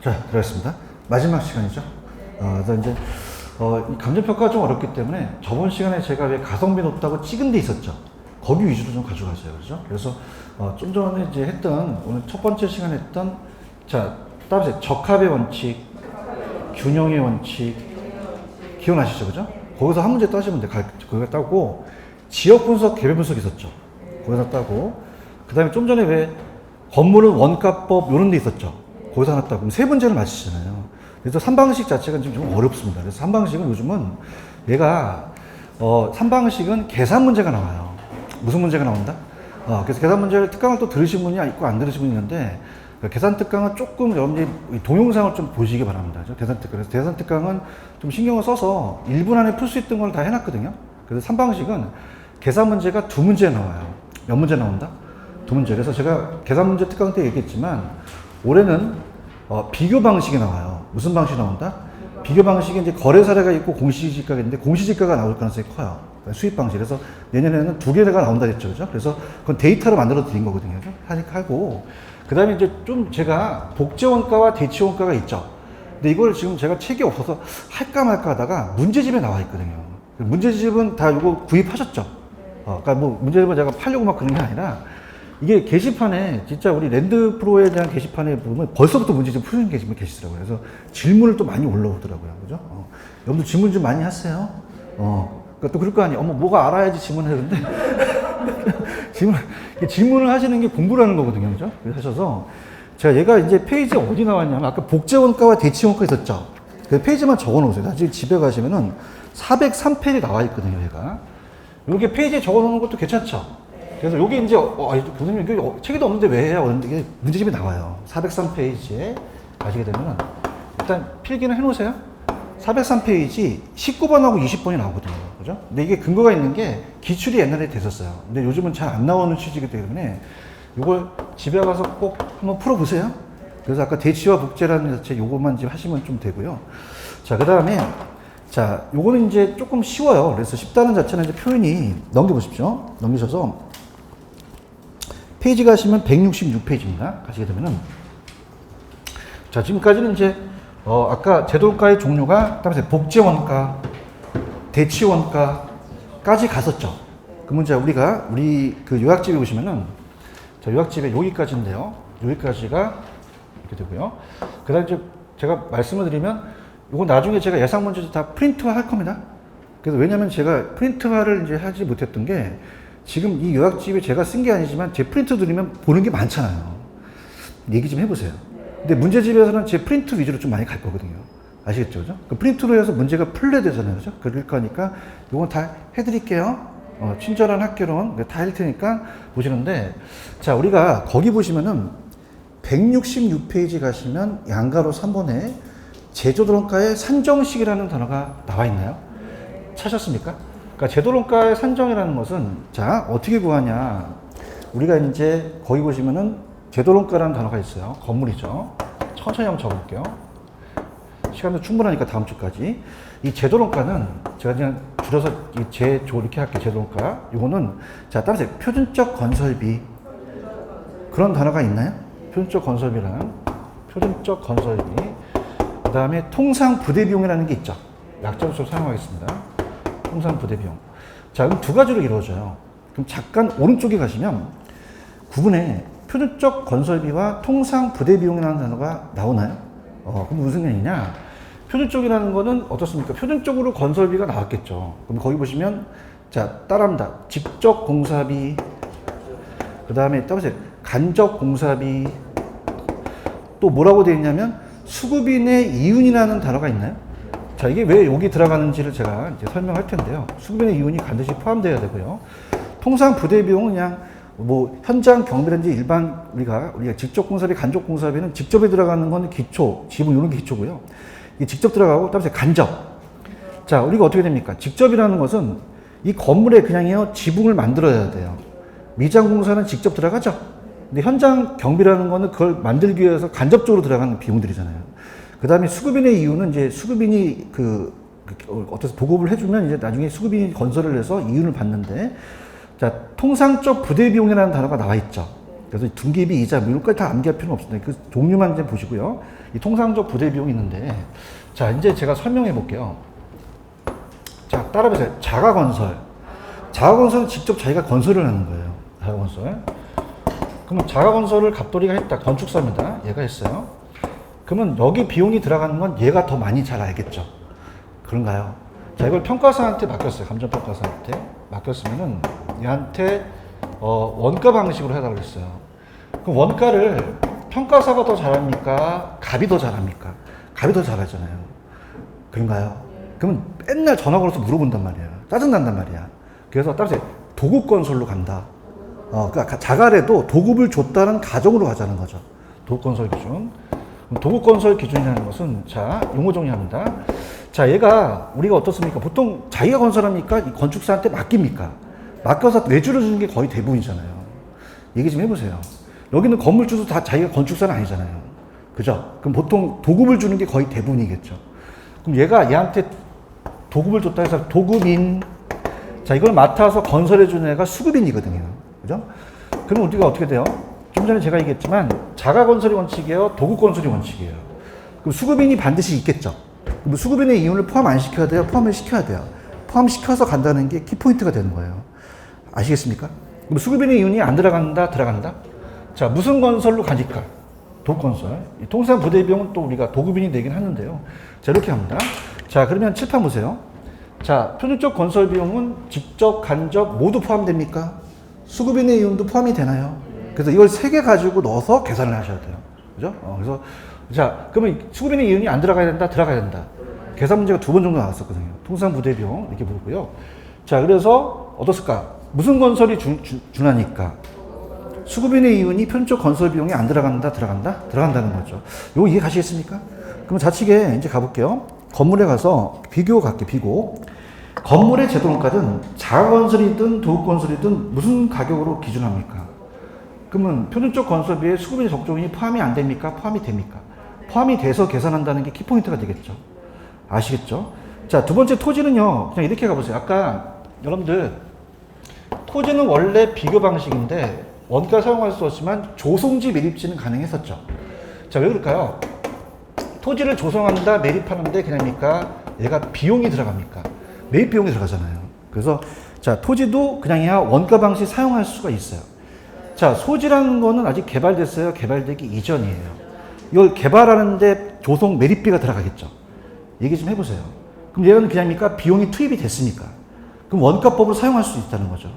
자, 들어갔습니다. 마지막 시간이죠. 그래서 이제, 이 감정평가가 좀 어렵기 때문에 저번 시간에 제가 왜 가성비 높다고 찍은 데 있었죠. 거기 위주로 좀 가져가세요. 그죠? 그래서, 좀 전에 이제 했던, 오늘 첫 번째 시간에 했던, 자, 따라서 적합의 원칙, 균형의 원칙, 기억나시죠? 그죠? 거기서 한 문제 따시면 돼. 거기가 따고, 지역 분석, 개별 분석 있었죠. 거기서 따고, 그 다음에 좀 전에 왜 건물은 원가법, 요런 데 있었죠. 거기서 하나 따고, 그럼 세 문제를 맞히잖아요. 그래서 3방식 자체가 좀 어렵습니다. 그래서 3방식은 요즘은 얘가, 3방식은 계산 문제가 나와요. 무슨 문제가 나온다? 그래서 계산 문제를 특강을 또 들으신 분이 있고 안 들으신 분이 있는데, 계산 특강은 조금 여러분들이 동영상을 좀 보시기 바랍니다. 계산 특강. 그래서 계산 특강은 좀 신경을 써서 1분 안에 풀 수 있던 걸 다 해놨거든요. 그래서 3방식은 계산 문제가 2문제 나와요. 몇 문제 나온다? 2문제. 그래서 제가 계산 문제 특강 때 얘기했지만, 올해는 비교 방식이 나와요. 무슨 방식이 나온다? 비교 방식이 이제 거래 사례가 있고 공시지가가 있는데 공시지가가 나올 가능성이 커요. 수입 방식. 그래서 내년에는 2개가 나온다 했죠. 그죠? 그래서 그건 데이터로 만들어 드린 거거든요. 하고. 그 다음에 이제 좀 제가 복제원가와 대치원가가 있죠. 근데 이걸 지금 제가 책이 없어서 할까 말까 하다가 문제집에 나와 있거든요. 문제집은 다 이거 구입하셨죠? 그러니까 뭐 문제집은 제가 팔려고 막 그런 게 아니라 이게 게시판에 진짜 우리 랜드 프로에 대한 게시판에 보면 벌써부터 문제집 푸는 게시판이 계시더라고요. 그래서 질문을 또 많이 올라오더라고요. 그죠? 여러분들 질문 좀 많이 하세요. 그러니까 또 그럴 거 아니에요. 뭐가 알아야지 질문을 하는데. 질문을 하시는 게 공부를 하는 거거든요. 그죠? 그래서 하셔서 제가 얘가 이제 페이지에 어디 나왔냐면 아까 복제원가와 대치원가 있었죠? 그 페이지만 적어 놓으세요. 나중에 집에 가시면은 403페이지 나와 있거든요. 얘가. 요게 페이지에 적어 놓는 것도 괜찮죠? 그래서 요게 이제, 교수님, 이게 책에도 없는데 왜 해요? 이게 문제집이 나와요. 403페이지에 가시게 되면은 일단 필기는 해 놓으세요. 403페이지 19번하고 20번이 나오거든요. 그죠? 근데 이게 근거가 있는 게 기출이 옛날에 됐었어요. 근데 요즘은 잘 안 나오는 취지이기 때문에 이걸 집에 가서 꼭 한번 풀어보세요. 그래서 아까 대치와 복제라는 자체 요것만 지금 하시면 좀 되고요. 자, 그 다음에 자, 요거는 이제 조금 쉬워요. 그래서 쉽다는 자체는 이제 표현이 넘겨보십시오. 넘기셔서 페이지 가시면 166페이지입니다. 가시게 되면은 자, 지금까지는 이제 아까 제도원가의 종류가 따라서 복제원가, 대치원가까지 갔었죠. 그 문제 우리 그 요약집에 보시면은 자, 요약집에 여기까지인데요. 여기까지가 이렇게 되고요. 그다음 이제 제가 말씀을 드리면 이거 나중에 제가 예상 문제도 다 프린트화 할 겁니다. 그래서 왜냐면 제가 프린트화를 이제 하지 못했던 게 지금 이 요약집에 제가 쓴 게 아니지만 제 프린트 드리면 보는 게 많잖아요. 얘기 좀 해보세요. 근데 문제집에서는 제 프린트 위주로 좀 많이 갈 거거든요. 아시겠죠? 그죠? 그 프린트로 해서 문제가 풀려야 되잖아요. 그죠? 그럴 거니까 이건 다 해드릴게요. 친절한 학교론 다 할 테니까 보시는데, 자, 우리가 거기 보시면은 166페이지 가시면 양가로 3번에 제조도론가의 산정식이라는 단어가 나와 있나요? 찾았습니까? 그러니까 제도론가의 산정이라는 것은 자, 어떻게 구하냐? 우리가 이제 거기 보시면은 제도론가라는 단어가 있어요. 건물이죠. 천천히 한번 적어볼게요. 시간도 충분하니까 다음 주까지. 이 제도론가는 제가 그냥 줄여서 이렇게 할게요. 제도론가. 이거는 자, 따라서 표준적 건설비. 그런 단어가 있나요? 표준적 건설비라는 표준적 건설비. 그 다음에 통상 부대 비용이라는 게 있죠. 약정수로 사용하겠습니다. 통상 부대 비용. 자, 그럼 두 가지로 이루어져요. 그럼 잠깐 오른쪽에 가시면 구분에 표준적 건설비와 통상 부대 비용이라는 단어가 나오나요? 그럼 무슨 얘기냐? 표준적이라는 거는 어떻습니까? 표준적으로 건설비가 나왔겠죠. 그럼 거기 보시면 자, 따라합니다. 직접 공사비, 그 다음에 따라서 간접 공사비, 또 뭐라고 되어 있냐면 수급인의 이윤이라는 단어가 있나요? 자, 이게 왜 여기 들어가는지를 제가 이제 설명할 텐데요. 수급인의 이윤이 반드시 포함되어야 되고요. 통상 부대 비용은 그냥 뭐 현장 경비라든지 일반 우리가 직접 공사비, 간접 공사비는 직접에 들어가는 건 기초, 지분 이런 게 기초고요. 이게 직접 들어가고 따라서 간접. 자, 우리가 어떻게 됩니까? 직접이라는 것은 이 건물에 그냥요 지붕을 만들어야 돼요. 미장 공사는 직접 들어가죠. 근데 현장 경비라는 거는 그걸 만들기 위해서 간접적으로 들어가는 비용들이잖아요. 그 다음에 수급인의 이유는 이제 수급인이 어떻게 보급을 해주면 이제 나중에 수급인이 건설을 해서 이윤을 받는데, 자, 통상적 부대 비용이라는 단어가 나와 있죠. 그래서 등기비, 이자, 뭐 이런 것까지 다 암기할 필요는 없습니다. 그 종류만 이제 보시고요. 이 통상적 부대 비용이 있는데, 자, 이제 제가 설명해 볼게요. 자, 따라보세요. 자가건설. 자가건설은 직접 자기가 건설을 하는 거예요. 자가건설. 그러면 자가건설을 갑돌이가 했다. 건축사입니다. 얘가 했어요. 그러면 여기 비용이 들어가는 건 얘가 더 많이 잘 알겠죠. 그런가요? 자, 이걸 평가사한테 맡겼어요. 감정평가사한테 맡겼으면은 얘한테 원가 방식으로 해달라고 했어요. 그럼 원가를 평가사가 더 잘합니까? 갑이 더 잘합니까? 갑이 더 잘하잖아요. 그런가요? 그러면 맨날 전화 걸어서 물어본단 말이야. 짜증난단 말이야. 그래서 따라서 도급건설로 간다. 그러니까 자갈에도 도급을 줬다는 가정으로 가자는 거죠. 도급건설 기준. 도급건설 기준이라는 것은, 자, 용어 정리합니다. 자, 얘가 우리가 어떻습니까? 보통 자기가 건설합니까? 이 건축사한테 맡깁니까? 맡겨서 외주를 주는 게 거의 대부분이잖아요. 얘기 좀 해보세요. 여기는 건물주도 다 자기가 건축사는 아니잖아요. 그죠? 그럼 보통 도급을 주는 게 거의 대부분이겠죠. 그럼 얘가 얘한테 도급을 줬다 해서 도급인, 자, 이걸 맡아서 건설해주는 애가 수급인이거든요. 그죠? 그럼 우리가 어떻게 돼요? 좀 전에 제가 얘기했지만 자가건설이 원칙이에요? 도급건설이 원칙이에요? 그럼 수급인이 반드시 있겠죠? 그럼 수급인의 이윤을 포함 안 시켜야 돼요? 포함을 시켜야 돼요. 포함시켜서 간다는 게 키포인트가 되는 거예요. 아시겠습니까? 그럼 수급인의 이윤이 안 들어간다? 들어간다? 자, 무슨 건설로 가니까? 도급건설. 통상 부대 비용은 또 우리가 도급인이 내긴 하는데요. 자, 이렇게 합니다. 자, 그러면 칠판 보세요. 자, 표준적 건설 비용은 직접, 간접 모두 포함됩니까? 수급인의 이윤도 포함이 되나요? 그래서 이걸 3개 가지고 넣어서 계산을 하셔야 돼요. 그죠? 그래서, 자, 그러면 수급인의 이윤이 안 들어가야 된다? 들어가야 된다. 계산 문제가 2번 정도 나왔었거든요. 통상 부대 비용, 이렇게 보고요. 자, 그래서 어떻을까? 무슨 건설이 준하니까? 수급인의 이윤이 표준적 건설 비용이 안 들어간다? 들어간다? 들어간다는 거죠. 요거 이해 가시겠습니까? 그럼 좌측에 이제 가볼게요. 건물에 가서 비교 갈게요. 비교. 건물의 제도론가는 자가건설이든 도급건설이든 무슨 가격으로 기준합니까? 그러면 표준적 건설비에 수급인 적정인이 포함이 안 됩니까? 포함이 됩니까? 포함이 돼서 계산한다는 게 키포인트가 되겠죠. 아시겠죠? 자, 두 번째 토지는요. 그냥 이렇게 가보세요. 아까 여러분들 토지는 원래 비교 방식인데 원가 사용할 수 없지만 조성지 매립지는 가능했었죠. 자, 왜 그럴까요? 토지를 조성한다, 매립하는데 그냥입니까? 얘가 비용이 들어갑니까? 매입 비용이 들어가잖아요. 그래서 자, 토지도 그냥이야 원가 방식 사용할 수가 있어요. 자, 소지라는 거는 아직 개발됐어요? 개발되기 이전이에요. 이걸 개발하는데 조성 매립비가 들어가겠죠. 얘기 좀 해보세요. 그럼 얘는 그냥입니까? 비용이 투입이 됐습니까? 그럼 원가법을 사용할 수 있다는 거죠.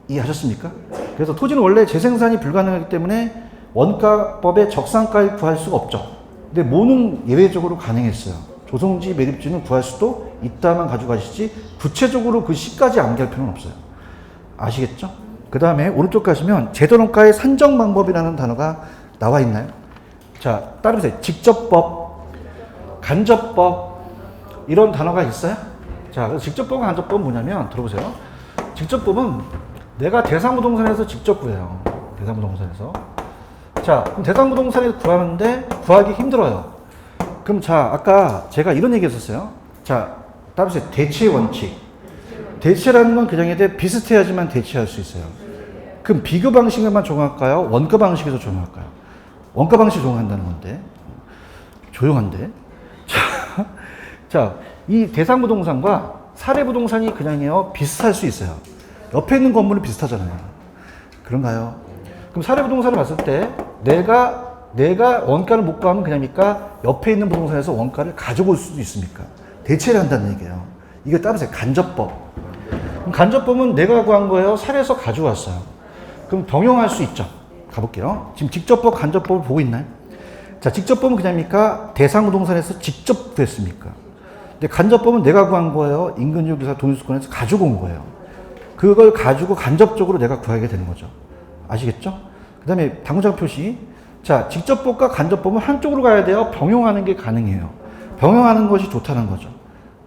이해하셨습니까? 그래서 토지는 원래 재생산이 불가능하기 때문에 원가법의 적산가를 구할 수가 없죠. 근데 뭐는 예외적으로 가능했어요. 조성지 매립지는 구할 수도 있다만 가져가시지 구체적으로 그 시까지 암기할 필요는 없어요. 아시겠죠? 그 다음에 오른쪽 가시면 제도론가의 산정 방법이라는 단어가 나와 있나요? 자, 따라보세요. 직접법, 간접법 이런 단어가 있어요? 자, 직접법과 간접법은 뭐냐면 들어보세요. 직접법은 내가 대상부동산에서 직접 구해요. 대상부동산에서. 자, 그럼 대상부동산에서 구하는데 구하기 힘들어요. 그럼 자, 아까 제가 이런 얘기 했었어요. 자, 따라서 대치의 원칙. 대치라는 건 그냥 비슷해야지만 대치할 수 있어요. 그럼 비교 방식에만 적용할까요? 원가 방식에서 적용할까요? 원가 방식 적용한다는 건데. 조용한데. 자, 이 대상부동산과 사례부동산이 그냥요 비슷할 수 있어요. 옆에 있는 건물은 비슷하잖아요. 그런가요? 그럼 사례부동산을 봤을 때 내가 원가를 못 구하면 그냥입니까? 옆에 있는 부동산에서 원가를 가져올 수도 있습니까? 대체를 한다는 얘기예요. 이게 따라서 간접법. 그럼 간접법은 내가 구한 거예요? 사례에서 가져왔어요. 그럼 병용할 수 있죠. 가볼게요. 지금 직접법, 간접법을 보고 있나요? 자, 직접법은 그냥입니까? 대상부동산에서 직접 구했습니까? 근데 간접법은 내가 구한 거예요? 인근유기사 돈수권에서 가지고 온 거예요. 그걸 가지고 간접적으로 내가 구하게 되는 거죠. 아시겠죠? 그 다음에 당구장 표시. 자, 직접법과 간접법은 한쪽으로 가야 돼요. 병용하는 게 가능해요. 병용하는 것이 좋다는 거죠.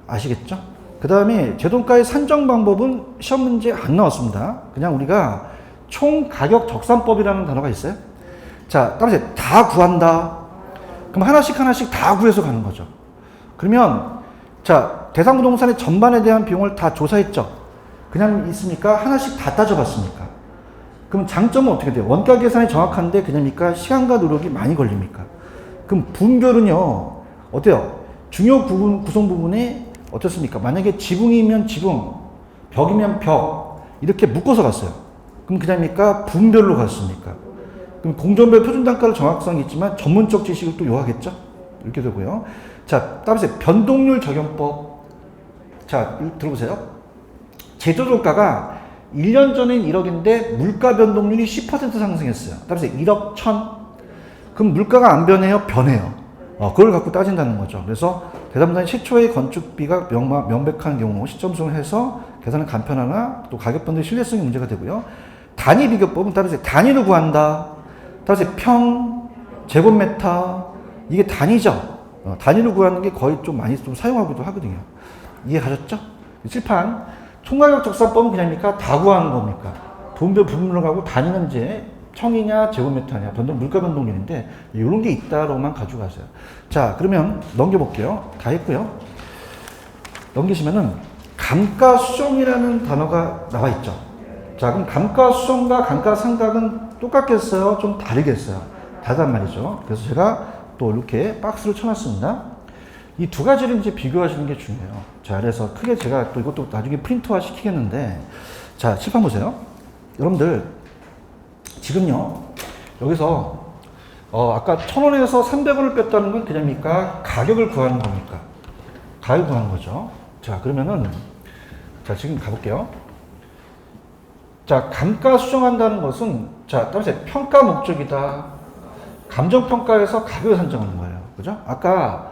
아시겠죠? 그 다음에 제도가의 산정 방법은 시험 문제 안 나왔습니다. 그냥 우리가 총 가격 적산법이라는 단어가 있어요. 자, 따라서 다 구한다. 그럼 하나씩 다 구해서 가는 거죠. 그러면 자, 대상부동산의 전반에 대한 비용을 다 조사했죠. 그냥 있습니까? 하나씩 다 따져봤습니까? 그럼 장점은 어떻게 돼요? 원가 계산이 정확한데 그냥입니까? 시간과 노력이 많이 걸립니까? 그럼 분별은요, 어때요? 중요 구성 부분이 어떻습니까? 만약에 지붕이면 지붕, 벽이면 벽, 이렇게 묶어서 갔어요. 그럼 그냥입니까? 분별로 갔습니까? 그럼 공정별 표준 단가를 정확성이 있지만 전문적 지식을 또 요하겠죠? 이렇게 되고요. 자, 따라서 변동률 적용법. 자, 들어보세요. 제조종가가 1년 전엔 1억인데 물가 변동률이 10% 상승했어요. 따라서 1억 1000. 그럼 물가가 안 변해요? 변해요. 그걸 갖고 따진다는 거죠. 그래서 대담단위 최초의 건축비가 명백한 경우 시점 수정해서 계산을 간편하나 또 가격 변동 신뢰성이 문제가 되고요. 단위 비교법은 따라서 단위로 구한다. 따라서 평, 제곱미터 이게 단위죠. 단위로 구하는 게 거의 좀 많이 좀 사용하기도 하거든요. 이해가셨죠? 칠판 총가격 적산법은 그냥입니까? 다 구하는 겁니까? 돈별 부분으로 가고 단위는 이제 청이냐 제곱미터냐 변동 물가 변동률인데 이런 게 있다로만 가지고 가세요. 자, 그러면 넘겨볼게요. 다 했고요. 넘기시면은 감가수정이라는 단어가 나와 있죠. 자, 그럼 감가수정과 감가상각은 똑같겠어요? 좀 다르겠어요? 다르단 말이죠. 그래서 제가 또 이렇게 박스를 쳐놨습니다. 이 두 가지를 이제 비교하시는 게 중요해요. 자, 그래서 크게 제가 또 이것도 나중에 프린트화 시키겠는데, 자, 칠판 보세요. 여러분들, 지금요, 여기서, 아까 1,000원에서 300원을 뺐다는 건 그냥입니까? 가격을 구하는 겁니까? 가격을 구하는 거죠. 자, 그러면은, 자, 지금 가볼게요. 자, 감가 수정한다는 것은, 자, 따라서 평가 목적이다. 감정평가에서 가격을 산정하는 거예요. 그죠? 아까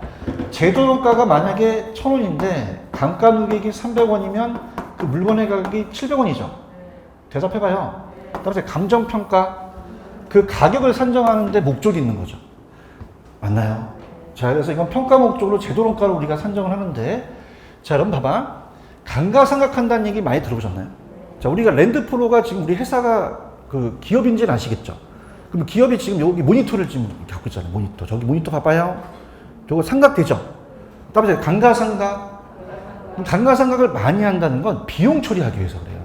제조용가가 만약에 1,000원인데 감가 누계액이 300원이면 그 물건의 가격이 700원이죠. 대답해봐요. 따라서 감정평가, 그 가격을 산정하는데 목적이 있는 거죠. 맞나요? 자, 그래서 이건 평가 목적으로 제조용가를 우리가 산정을 하는데, 자, 여러분 봐봐. 감가상각한다는 얘기 많이 들어보셨나요? 자, 우리가 랜드프로가 지금 우리 회사가 그 기업인지는 아시겠죠? 그럼 기업이 지금 여기 모니터를 지금 갖고 있잖아요. 모니터. 저기 모니터 봐봐요. 저거 삼각되죠? 따라서 감가상각. 감가상각을 많이 한다는 건 비용 처리하기 위해서 그래요.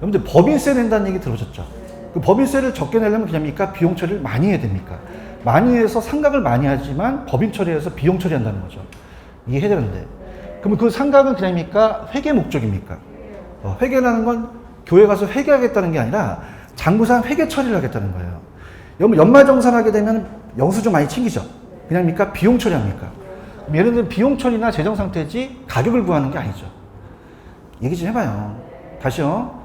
여러분들 법인세 낸다는 얘기 들어보셨죠? 그 법인세를 적게 내려면 그냥입니까? 비용 처리를 많이 해야 됩니까? 많이 해서 상각을 많이 하지만 법인 처리해서 비용 처리한다는 거죠. 이해해야 되는데. 그러면 그 상각은 그냥입니까? 회계 목적입니까? 회계라는 건 교회 가서 회계하겠다는 게 아니라 장부상 회계 처리를 하겠다는 거예요. 여러분 연말정산하게 되면 영수증 많이 챙기죠? 그냥입니까? 비용 처리합니까? 예를 들면 비용 처리나 재정 상태지 가격을 구하는 게 아니죠. 얘기 좀 해봐요. 다시요.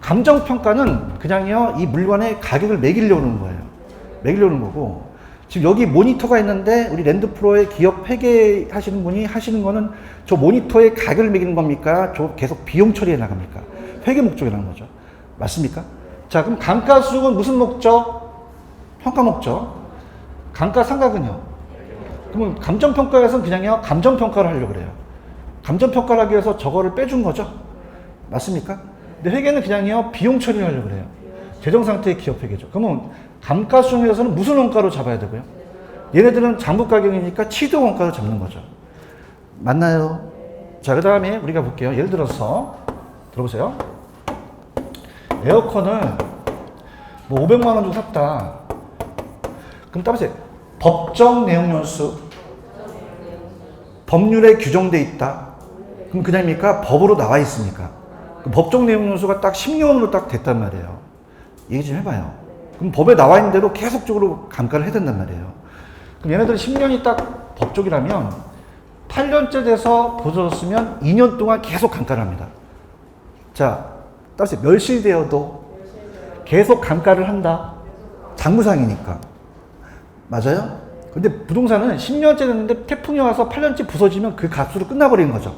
감정평가는 그냥요 이 물건의 가격을 매기려는 거예요. 매기려는 거고, 지금 여기 모니터가 있는데 우리 랜드프로의 기업 회계 하시는 분이 하시는 거는 저 모니터의 가격을 매기는 겁니까? 저 계속 비용 처리해 나갑니까? 회계 목적이라는 거죠. 맞습니까? 자, 그럼 감가수정은 무슨 목적? 평가 목적. 감가상각은요? 그러면 감정평가에서는 그냥요 감정평가를 하려고 그래요. 감정평가를 하기 위해서 저거를 빼준 거죠. 맞습니까? 근데 회계는 그냥요 비용 처리를 하려고 그래요. 재정상태의 기업 회계죠. 그러면 감가수정에서는 무슨 원가로 잡아야 되고요? 얘네들은 장부가격이니까 취득 원가로 잡는 거죠. 맞나요? 자, 그 다음에 우리가 볼게요. 예를 들어서 들어보세요. 에어컨을 뭐 500만 원 주고 샀다. 그럼 따라서 법정 내용 연수, 법률에 규정돼 있다. 그럼 그냥입니까? 법으로 나와 있습니까? 그럼 법정 내용 연수가 딱 10년으로 딱 됐단 말이에요. 얘기 좀 해봐요. 그럼 법에 나와 있는 대로 계속적으로 감가를 해야 된단 말이에요. 그럼 얘네들 10년이 딱 법적이라면 8년째 돼서 보여줬으면 2년 동안 계속 감가를 합니다. 자, 따라서 멸실되어도 계속 감가를 한다. 장부상이니까. 맞아요? 근데 부동산은 10년째 됐는데 태풍이 와서 8년째 부서지면 그 값으로 끝나버리는 거죠.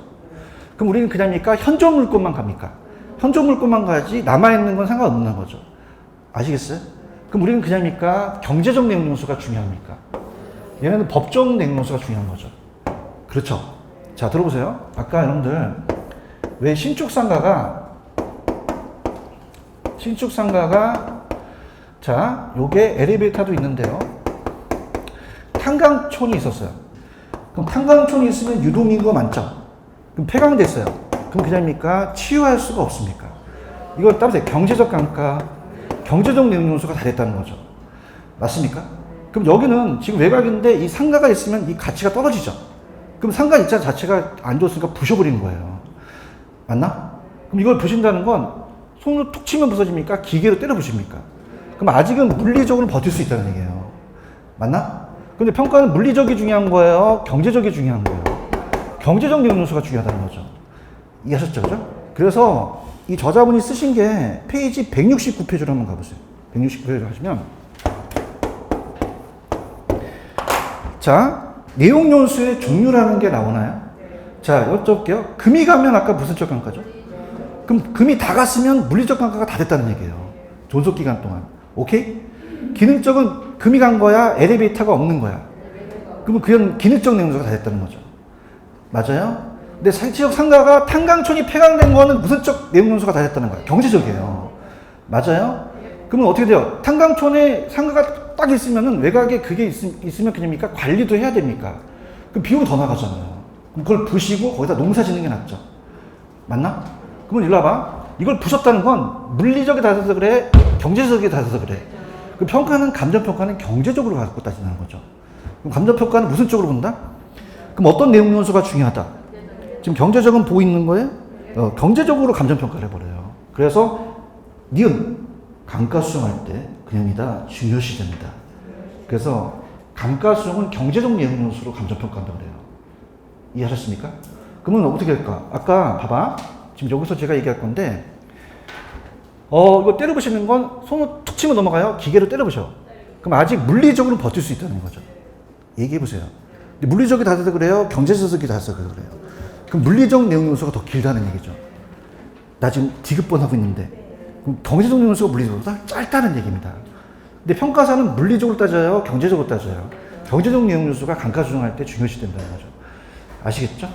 그럼 우리는 그냥입니까? 현존 물건만 갑니까? 현존 물건만 가지 남아있는 건 상관없는 거죠. 아시겠어요? 그럼 우리는 그냥입니까? 경제적 내용 요소가 중요합니까? 얘네는 법적 내용 요소가 중요한 거죠. 그렇죠? 자, 들어보세요. 아까 여러분들 왜 신축상가가 자, 요게 엘리베이터도 있는데요. 탄광촌이 있었어요. 그럼 탄광촌이 있으면 유동인구가 많죠. 그럼 폐광됐어요. 그럼 그냥입니까? 치유할 수가 없습니까? 이걸 따라서 경제적 감가, 경제적 내용 요소가 다 됐다는 거죠. 맞습니까? 그럼 여기는 지금 외곽인데 이 상가가 있으면 이 가치가 떨어지죠. 그럼 상가 입자 자체가 안 좋으니까 부셔버리는 거예요. 맞나? 그럼 이걸 부신다는 건 손으로 툭 치면 부서집니까? 기계로 때려 부십니까? 그럼 아직은 물리적으로 버틸 수 있다는 얘기예요. 맞나? 근데 평가는 물리적이 중요한 거예요? 경제적이 중요한 거예요? 경제적 내용 요소가 중요하다는 거죠. 이해하셨죠? 그죠? 그래서 이 저자분이 쓰신 게 페이지 169페이지로 한번 가보세요. 169페이지로 하시면 자, 내용 요소의 종류라는 게 나오나요? 자, 여쭤볼게요. 금이 가면 아까 무슨 적 감가죠? 그럼 금이 다 갔으면 물리적 감가가 다 됐다는 얘기예요. 존속 기간 동안. 오케이? 기능적은 금이 간 거야? 엘리베이터가 없는 거야? 그러면 그건 기능적 내용 요소가 다 됐다는 거죠. 맞아요? 근데 실제적 상가가 탄광촌이 폐광된 거는 무슨적 내용 요소가 다 됐다는 거예요. 경제적이에요. 맞아요? 그러면 어떻게 돼요? 탄광촌에 상가가 딱 있으면은 외곽에 그게 있으면 그냥입니까? 관리도 해야 됩니까? 그럼 비용이 더 나가잖아요. 그럼 그걸 부시고 거기다 농사 짓는 게 낫죠. 맞나? 그러면 일로 와봐. 이걸 부셨다는 건 물리적이 다 돼서 그래? 경제적이 다 돼서 그래? 그 평가는, 감정평가는 경제적으로 갖고 따진다는 거죠. 그럼 감정평가는 무슨 쪽으로 본다? 그럼 어떤 내용 요소가 중요하다? 지금 경제적은 보고 있는 거예요? 경제적으로 감정평가를 해버려요. 그래서 니은 감가수정할 때 그냥이다 중요시 됩니다. 그래서 감가수정은 경제적 내용 요소로 감정평가한다고 그래요. 이해하셨습니까? 그러면 어떻게 할까? 아까 봐봐. 지금 여기서 제가 얘기할 건데 이거 때려부시는 건 손으로 툭 치면 넘어가요? 기계로 때려부셔. 그럼 아직 물리적으로 버틸 수 있다는 거죠. 얘기해보세요. 물리적이 다 돼서 그래요? 경제적이 다 돼서 그래요? 그럼 물리적 내용 요소가 더 길다는 얘기죠. 나 지금 디귿번 하고 있는데 그럼 경제적 내용 요소가 물리적으로 짧다는 얘기입니다. 근데 평가사는 물리적으로 따져요? 경제적으로 따져요? 경제적 내용 요소가 감가수정할 때 중요시 된다는 거죠. 아시겠죠?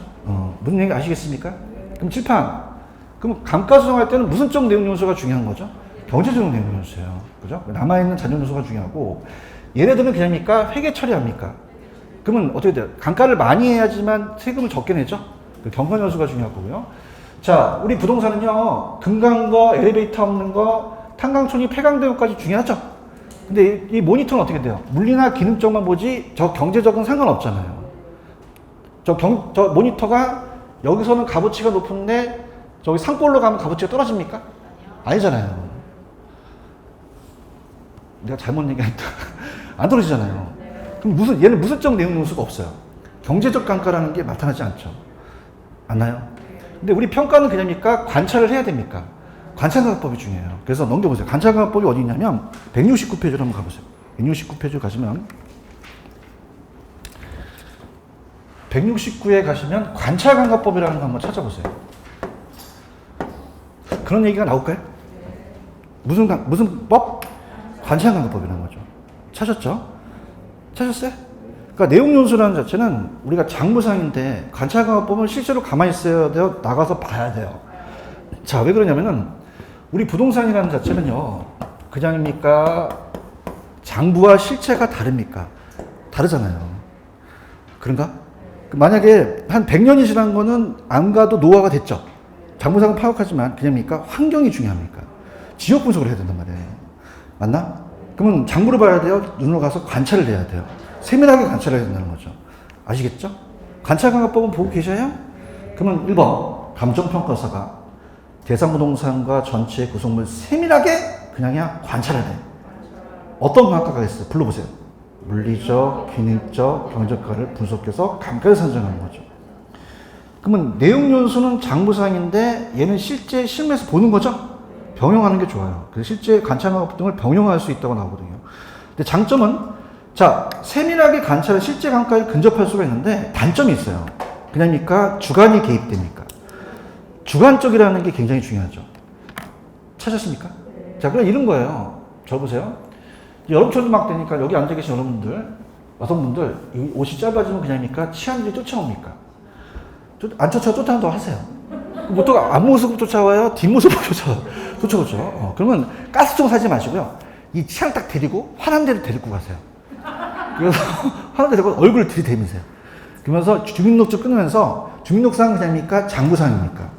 무슨 얘기 아시겠습니까? 그럼 칠판. 그럼 감가수정할 때는 무슨 쪽 내용 요소가 중요한 거죠? 경제적 내용 요소예요. 그죠? 남아있는 잔존 요소가 중요하고 얘네들은 그냥입니까? 회계 처리합니까? 그러면 어떻게 돼요? 감가를 많이 해야지만 세금을 적게 내죠? 그 경관 요소가 중요할 거고요. 자, 우리 부동산은요, 금간 거, 엘리베이터 없는 거, 탄광촌이 폐광된 것까지 중요하죠? 근데 이 모니터는 어떻게 돼요? 물리나 기능적만 보지, 저 경제적은 상관없잖아요. 저 모니터가 여기서는 값어치가 높은데, 저기 산골로 가면 값어치가 떨어집니까? 아니잖아요. 내가 잘못 얘기했다. 안 떨어지잖아요. 그럼 얘는 무슨적 내용 요소가 없어요. 경제적 감가라는 게 나타나지 않죠. 맞나요? 근데 우리 평가는 그냥입니까? 관찰을 해야 됩니까? 관찰감각법이 중요해요. 그래서 넘겨보세요. 관찰감각법이 어디 있냐면 169페이지로 한번 가보세요. 169페이지 가시면 169에 가시면 관찰감각법이라는 거 한번 찾아보세요. 그런 얘기가 나올까요? 무슨 법? 관찰감각법이라는 거죠. 찾았죠? 찾았어요? 그러니까 내용 요소라는 자체는 우리가 장부상인데 관찰감각법은 실제로 가만히 있어야 돼요? 나가서 봐야 돼요? 자, 왜 그러냐면은 우리 부동산이라는 자체는요, 그냥입니까? 장부와 실체가 다릅니까? 다르잖아요. 그런가? 만약에 한 100년이 지난 거는 안 가도 노화가 됐죠. 장부상은 파악하지만 그냥입니까? 환경이 중요합니까? 지역 분석을 해야 된단 말이에요. 맞나? 그러면 장부를 봐야 돼요? 눈으로 가서 관찰을 해야 돼요. 세밀하게 관찰을 해야 된다는 거죠. 아시겠죠? 관찰감각법은 보고 계셔요? 그러면 1번 감정평가사가 대상부동산과 전체의 구성물 세밀하게 그냥 관찰을 해. 어떤 감가가 있어요? 불러보세요. 물리적, 기능적, 경제적가를 분석해서 감가를 산정하는 거죠. 그러면 내용 요소는 장부상인데 얘는 실제 실무에서 보는 거죠? 병용하는 게 좋아요. 그래서 실제 관찰감각 등을 병용할 수 있다고 나오거든요. 근데 장점은 자, 세밀하게 관찰을 실제 감가에 근접할 수가 있는데 단점이 있어요. 그냥입니까? 주관이 개입됩니까? 주관적이라는 게 굉장히 중요하죠. 찾았습니까? 자, 그럼 이런 거예요. 저 보세요. 여름 초저막 되니까 여기 앉아 계신 여러분들, 여성분들, 이 옷이 짧아지면 그냥입니까? 치안들이 쫓아옵니까? 안 쫓아온다고 하세요. 보통 앞모습으로 쫓아와요? 뒷모습으로 쫓아오죠. 그러면 가스통 사지 마시고요. 이 치안 딱 데리고 화난 데를 데리고 가세요. 그래서 화난 데 데리고 얼굴을 들이대미세요. 그러면서 주민등록증 끊으면서 주민등록상 그냥입니까? 장부상입니까?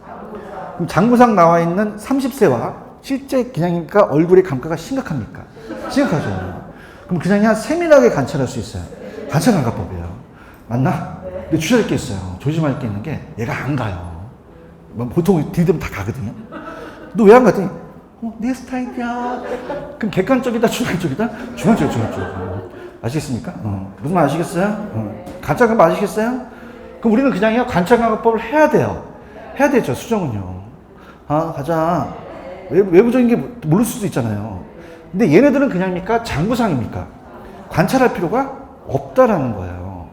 그럼 장부상 나와 있는 30세와 실제 그냥이니까 얼굴의 감가가 심각합니까? 심각하죠. 그럼 그냥이 세밀하게 관찰할 수 있어요. 관찰 감가법이에요. 맞나? 근데 주의할 게 있어요. 조심할 게 있는 게 얘가 안 가요. 보통 딜들은 다 가거든요. 너 왜 안 갔더니 내 스타일이야. 그럼 객관적이다, 주관적이다? 주관적. 아시겠습니까? 무슨 말 아시겠어요? 관찰 감가 아시겠어요? 그럼 우리는 그냥 관찰 감가법을 해야 돼요. 해야 되죠, 수정은요. 가자. 외부적인 게 모를 수도 있잖아요. 근데 얘네들은 그냥입니까? 장부상입니까? 관찰할 필요가 없다라는 거예요.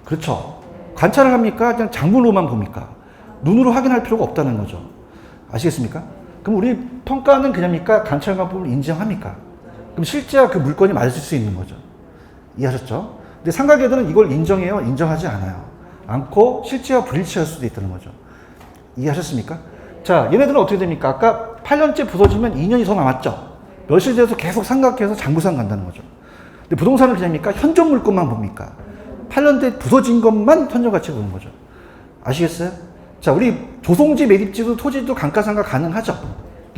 그렇죠? 관찰을 합니까? 그냥 장부로만 봅니까? 눈으로 확인할 필요가 없다는 거죠. 아시겠습니까? 그럼 우리 평가는 그냥입니까? 관찰 감법을 인정합니까? 그럼 실제와 그 물건이 맞을 수 있는 거죠. 이해하셨죠? 근데 상가계들은 이걸 인정해요? 인정하지 않아요. 않고 실제와 불일치할 수도 있다는 거죠. 이해하셨습니까? 자, 얘네들은 어떻게 됩니까? 아까 8년째 부서지면 2년이 더 남았죠? 며칠 돼서 계속 삼각해서 장부상 간다는 거죠. 근데 부동산은 그냥입니까? 현존 물건만 봅니까? 8년 돼 부서진 것만 현존 가치를 보는 거죠. 아시겠어요? 자, 우리 조성지 매립지도 토지도 감가상각 가능하죠?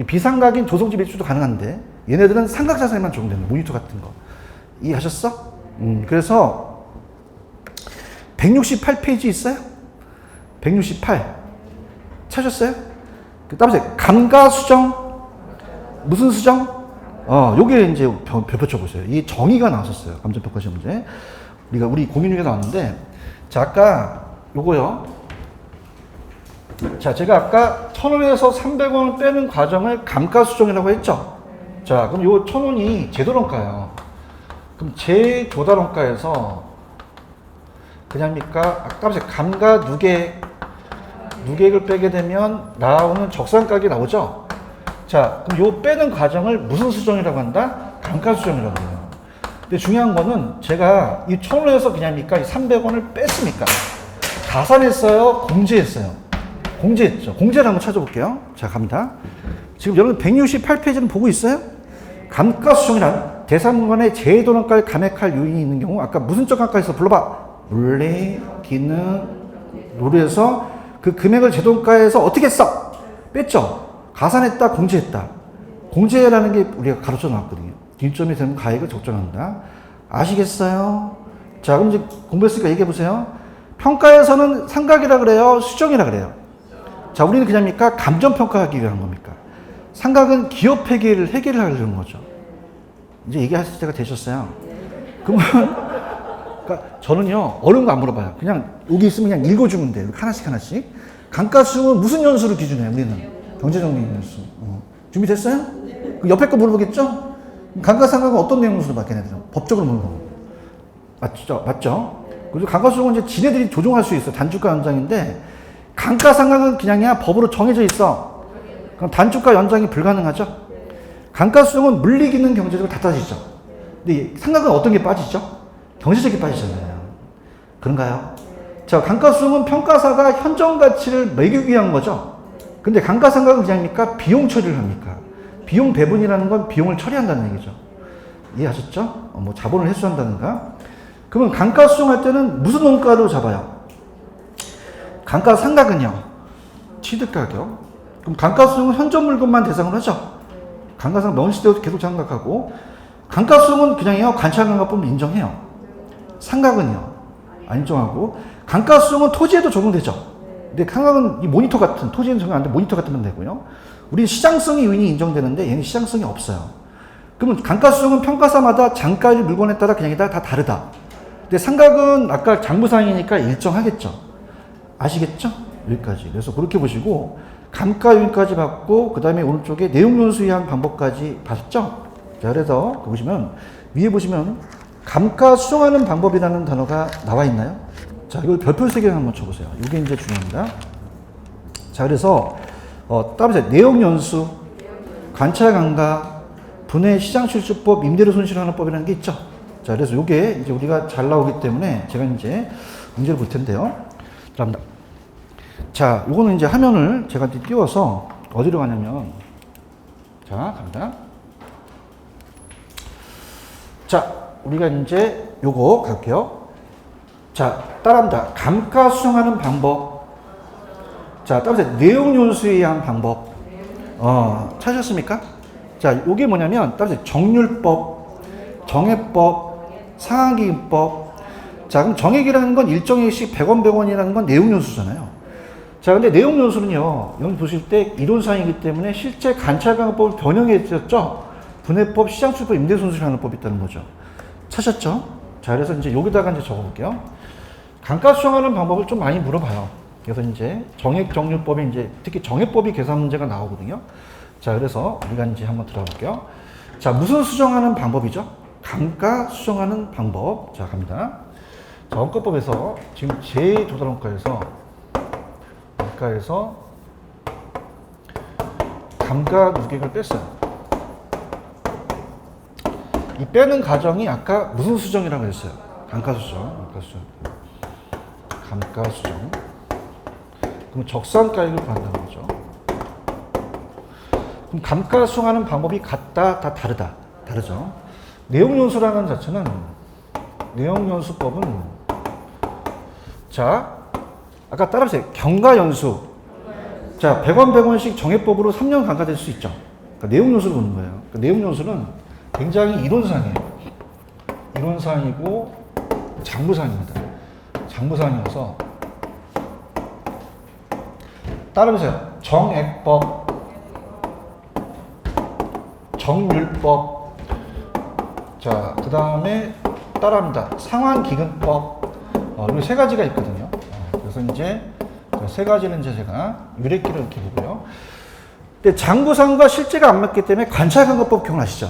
비상각인 조성지 매립지도 가능한데 얘네들은 삼각자산에만 적용되는 모니터 같은 거. 이해하셨어? 그래서 168페이지 있어요? 168 찾았어요? 따라서 감가수정 무슨 수정? 요게 이제 별표 쳐보세요. 이 정의가 나왔었어요. 감정평가 시험 문제. 우리 공인중에 나왔는데, 자, 아까 요거요. 자, 제가 아까 1,000원에서 300원을 빼는 과정을 감가수정이라고 했죠? 자, 그럼 요 1,000원이 제도론가예요. 그럼 제조달원가에서 그냥입니까? 아까 감가 누계액을 빼게 되면 나오는 적산가격이 나오죠? 자, 그럼 요 빼는 과정을 무슨 수정이라고 한다? 감가수정이라고 해요. 근데 중요한 거는 제가 이 1,000원에서 그냥입니까? 이 300원을 뺐습니까? 가산했어요? 공제했어요? 공제했죠. 공제를 한번 찾아볼게요. 자, 갑니다. 지금 여러분 168페이지는 보고 있어요? 감가수정이란 대상물간의 제도론가를 감액할 요인이 있는 경우 아까 무슨 적감가에서 불러봐. 물리, 기능, 노루에서 그 금액을 제도론가에서 어떻게 했어? 뺐죠. 가산했다, 공제했다. 공제라는 게 우리가 가르쳐 놨거든요. 뒷점이 되면 가액을 적정한다. 아시겠어요? 자, 그럼 이제 공부했으니까 얘기해 보세요. 평가에서는 상각이라 그래요? 수정이라 그래요? 자, 우리는 그냥입니까? 감정평가하기 위한 겁니까? 상각은 기업 회계를 하려는 거죠. 이제 얘기하실 때가 되셨어요. 그러면, 그러니까 저는요, 어려운 거 안 물어봐요. 그냥 여기 있으면 그냥 읽어주면 돼요. 하나씩. 감가수정은 무슨 연수를 기준해요, 우리는? 경제정리 연수. 준비됐어요? 그 옆에 거 물어보겠죠? 감가상각은 어떤 내용으로 봐, 걔네들은? 법적으로 물어보고. 맞죠? 그리고 감가수정은 이제 지네들이 조정할 수 있어. 단주가 연장인데, 감가상각은 그냥이야. 법으로 정해져 있어. 그럼 단주가 연장이 불가능하죠? 감가수정은 물리기능 경제적으로 다 따지죠. 근데 상각은 어떤 게 빠지죠? 경제적이 빠지잖아요. 그런가요? 자, 감가수정은 평가사가 현존 가치를 매기기 위한 거죠. 근데 감가상각은 그냥입니까? 비용 처리를 합니까? 비용 배분이라는 건 비용을 처리한다는 얘기죠. 이해하셨죠? 뭐 자본을 회수한다든가. 그러면 감가수정할 때는 무슨 원가로 잡아요? 감가상각은요? 취득가격. 그럼 감가수정은 현존 물건만 대상으로 하죠. 감가상각 명시되어도 계속 장각하고, 감가수정은 그냥요 관찰감가법을 인정해요. 상각은요 안 인정하고, 감가수정은 토지에도 적용되죠. 근데 상각은 이 모니터 같은, 토지에는 적용 안 돼, 모니터 같으면 되고요. 우리 시장성이 요인이 인정되는데 얘는 시장성이 없어요. 그러면 감가수정은 평가사마다 장가율 물건에 따라 그냥 다 다르다. 근데 상각은 아까 장부상이니까 일정하겠죠. 아시겠죠? 여기까지. 그래서 그렇게 보시고 감가 요인까지 받고 그 다음에 오른쪽에 내용 연수에 한 방법까지 봤죠? 자, 그래서 보시면 위에 보시면 감가 수정하는 방법이라는 단어가 나와 있나요? 자, 이걸 별표 3개 한번 쳐보세요. 이게 이제 중요합니다. 자, 그래서 따라서 내용 연수, 관찰 감가, 분해 시장 실수법, 임대료 손실하는 법이라는 게 있죠. 자, 그래서 이게 이제 우리가 잘 나오기 때문에 제가 이제 문제를 볼 텐데요. 자, 요거는 이제 화면을 제가 이제 띄워서 어디로 가냐면, 자, 갑니다. 자, 우리가 이제 요거 갈게요. 자, 따라합니다. 감가 수정하는 방법. 자, 따라서 내용 연수에 의한 방법. 찾으셨습니까? 자, 요게 뭐냐면 따라서 정률법, 정해법, 상한기인법. 자, 그럼 정액이라는 건 일정액씩 100원, 100원이라는 건 내용연수잖아요. 자, 근데 내용연수는요, 여기 보실 때 이론상이기 때문에 실제 관찰강법을 변형했었죠. 분해법, 시장출법, 임대손실하는 법이 있다는 거죠. 찾았죠? 자, 그래서 이제 여기다가 이제 적어볼게요. 감가 수정하는 방법을 좀 많이 물어봐요. 그래서 이제 정액 정률법에 이제 특히 정액법이 계산 문제가 나오거든요. 자, 그래서 우리가 이제 한번 들어볼게요. 자, 무슨 수정하는 방법이죠? 감가 수정하는 방법. 자, 갑니다. 자, 원가법에서 지금 제 조달원가에서 감가 누계액을 뺐어요. 이 빼는 과정이 아까 무슨 수정이라고 했어요? 감가수정. 감가수정. 그럼 적산가액을 구한다는 거죠. 그럼 감가수정하는 방법이 같다, 다 다르다. 다르죠. 내용연수라는 자체는, 내용연수법은, 자, 아까 따라하세요. 경가연수. 자, 100원, 100원씩 정액법으로 3년 감가될 수 있죠. 그러니까 내용연수를 보는 거예요. 그러니까 내용연수는 굉장히 이론상이에요. 이론상이고 장부상입니다. 장부상이어서 따라보세요. 정액법, 정률법, 자, 그 다음에 따라합니다. 상환기금법, 이렇게 세 가지가 있거든요. 그래서 이제 세 가지는 이제 제가 유래기를 이렇게 보고요. 근데 장부상과 실제가 안 맞기 때문에 관찰관과법 기억나시죠?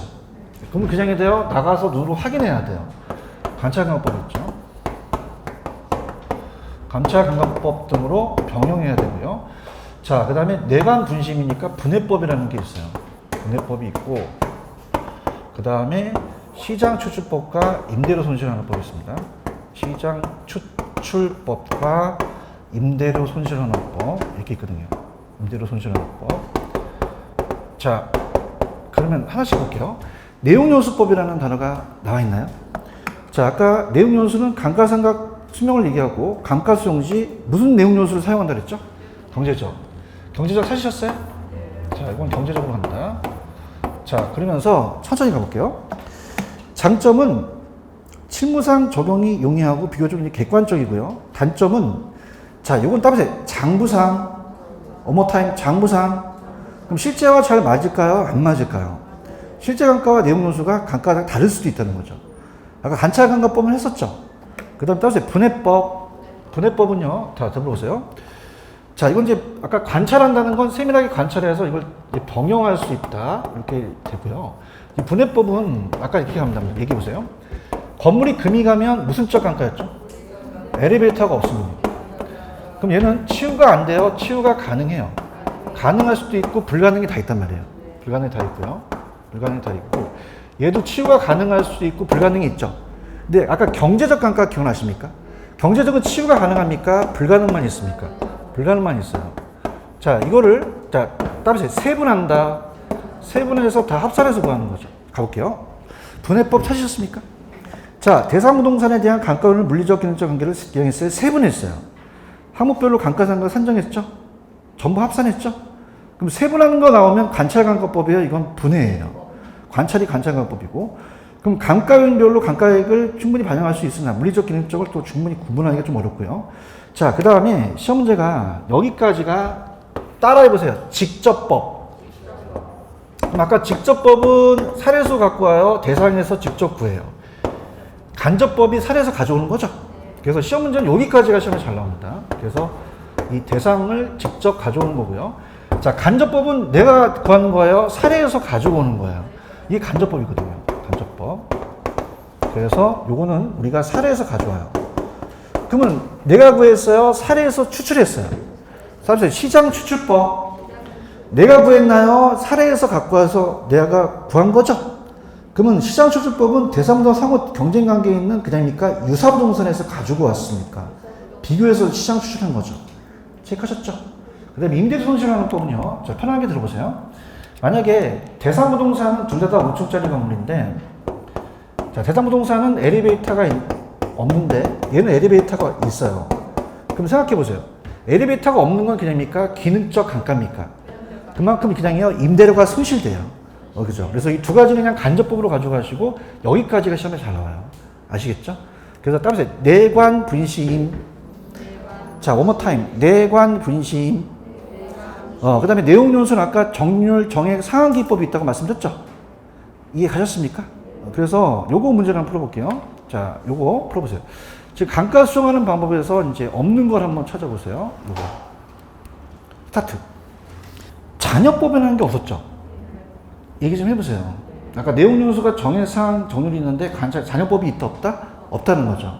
그러면 그 장에 대해 나가서 눈으로 확인해야 돼요. 관찰관과법 있죠. 관찰관과법 등으로 병용해야 되고요. 자, 그 다음에 내관 분심이니까 분해법이라는 게 있어요. 분해법이 있고, 그 다음에 시장 추출법과 임대료 손실하는 법이 있습니다. 시장 추출법과 임대료 손실하는 법 이렇게 있거든요. 임대료 손실하는 법. 자, 그러면 하나씩 볼게요. 내용연수법이라는 단어가 나와 있나요? 자, 아까 내용연수는 감가상각 수명을 얘기하고 감가수정시 무슨 내용연수를 사용한다 그랬죠? 경제적. 경제적 찾으셨어요? 자, 이건 경제적으로 간다. 자, 그러면서 천천히 가볼게요. 장점은 실무상 적용이 용이하고 비교적 객관적이고요. 단점은, 자, 이건 따보세요. 장부상, 어머타임 장부상. 그럼 실제와 잘 맞을까요? 안 맞을까요? 실제 감가와 내용연수가 감가가 다를 수도 있다는 거죠. 아까 관찰감가법을 했었죠. 그 다음 따보세요. 분해법. 분해법은요, 다 들어보세요. 자, 이건 이제 아까 관찰한다는 건 세밀하게 관찰해서 이걸 병용할 수 있다. 이렇게 되고요. 이 분해법은 아까 이렇게 합니다. 얘기해 보세요. 건물이 금이 가면 무슨 적 감가였죠? 엘리베이터가 없습니다. 그럼 얘는 치유가 안 돼요? 치유가 가능해요? 가능할 수도 있고 불가능이 다 있단 말이에요. 불가능이 다 있고요. 불가능이 다 있고 얘도 치유가 가능할 수도 있고 불가능이 있죠. 근데 아까 경제적 감가 기억나십니까? 경제적은 치유가 가능합니까? 불가능만 있습니까? 불가능만 있어요. 자, 이거를 자, 따라서 세분한다. 세분해서 다 합산해서 구하는 거죠. 가볼게요. 분해법 찾으셨습니까? 자, 대상부동산에 대한 감가원을 물리적 기능적 관계를 이용했어요. 세분했어요. 항목별로 감가상각을 산정했죠? 전부 합산했죠? 그럼 세분하는 거 나오면 관찰감가법이에요. 이건 분해예요. 관찰이 관찰감가법이고. 그럼 감가원별로 감가액을 충분히 반영할 수 있으나 물리적 기능적을 또 충분히 구분하기가 좀 어렵고요. 자, 그 다음에 시험 문제가 여기까지가 따라해보세요. 직접법. 그럼 아까 직접법은 사례수 갖고 와요. 대상에서 직접 구해요. 간접법이 사례에서 가져오는 거죠. 그래서 시험 문제는 여기까지가 시험에 잘 나옵니다. 그래서 이 대상을 직접 가져오는 거고요. 자, 간접법은 내가 구하는 거예요. 사례에서 가져오는 거예요. 이게 간접법이거든요. 간접법. 그래서 요거는 우리가 사례에서 가져와요. 그러면 내가 구했어요. 사례에서 추출했어요. 시장 추출법. 내가 구했나요? 사례에서 갖고 와서 내가 구한 거죠. 그러면 시장 추출법은 대상부동산 상호 경쟁관계에 있는 그냥입니까? 유사부동산에서 가지고 왔습니까? 비교해서 시장 추출한 거죠. 체크하셨죠? 그 다음에 임대료 손실하는 법은요. 자, 편하게 들어보세요. 만약에 대상부동산은 둘 다 5층짜리 건물인데, 자, 대상부동산은 엘리베이터가 없는데 얘는 엘리베이터가 있어요. 그럼 생각해 보세요. 엘리베이터가 없는 건 그냥입니까? 기능적 감가입니까? 그만큼 그냥요, 임대료가 손실돼요. 그죠? 그래서 이 두 가지는 그냥 간접법으로 가져가시고, 여기까지가 시험에 잘 나와요. 아시겠죠? 그래서 따라서 내관 분시임. 자, one more time. 내관 분시임. 그 다음에 내용 연수는 아까 정률, 정액, 상한기법이 있다고 말씀드렸죠? 이해 가셨습니까? 그래서 요거 문제를 한번 풀어볼게요. 자, 요거 풀어보세요. 지금 감가 수정하는 방법에서 이제 없는 걸 한번 찾아보세요. 요거. 스타트. 잔여법에는 게 없었죠? 얘기 좀 해보세요. 아까 내용 연수가 정액, 상한, 정률이 있는데 잔여법이 있다, 없다? 없다는 거죠.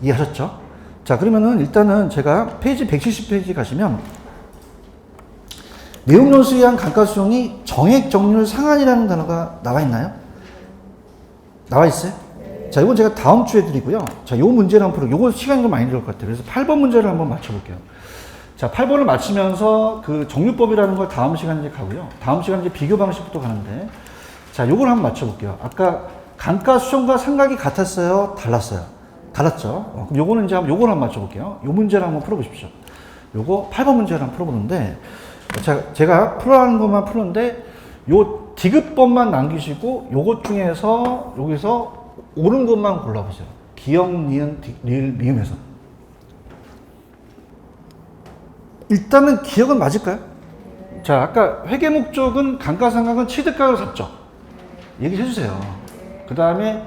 이해하셨죠? 자, 그러면은 일단은 제가 페이지 170페이지 가시면 내용 연수에 의한 감가 수정이 정액, 정률, 상한이라는 단어가 나와 있나요? 나와 있어요? 자, 이건 제가 다음 주에 드리고요. 자, 요 문제를 한번 풀어. 요거 시간이 좀 많이 들을 것 같아요. 그래서 8번 문제를 한번 맞춰볼게요. 자, 8번을 맞추면서 그 정률법이라는 걸 다음 시간에 이제 가고요. 다음 시간에 이제 비교 방식부터 가는데, 자, 요걸 한번 맞춰볼게요. 아까 감가 수정과 상각이 같았어요? 달랐어요? 달랐죠? 그럼 요거는 이제 한번 요걸 한번 맞춰볼게요. 요 문제를 한번 풀어보십시오. 요거 8번 문제를 한번 풀어보는데, 제가 풀어라는 것만 푸는데, 요 디귿법만 남기시고, 요것 중에서, 여기서 옳은 것만 골라보세요. 기역, 니은, 리을, 미음에서. 일단은 기억은 맞을까요? 자, 아까 회계 목적은 감가상각은 취득가로 잡죠. 얘기해 주세요. 그 다음에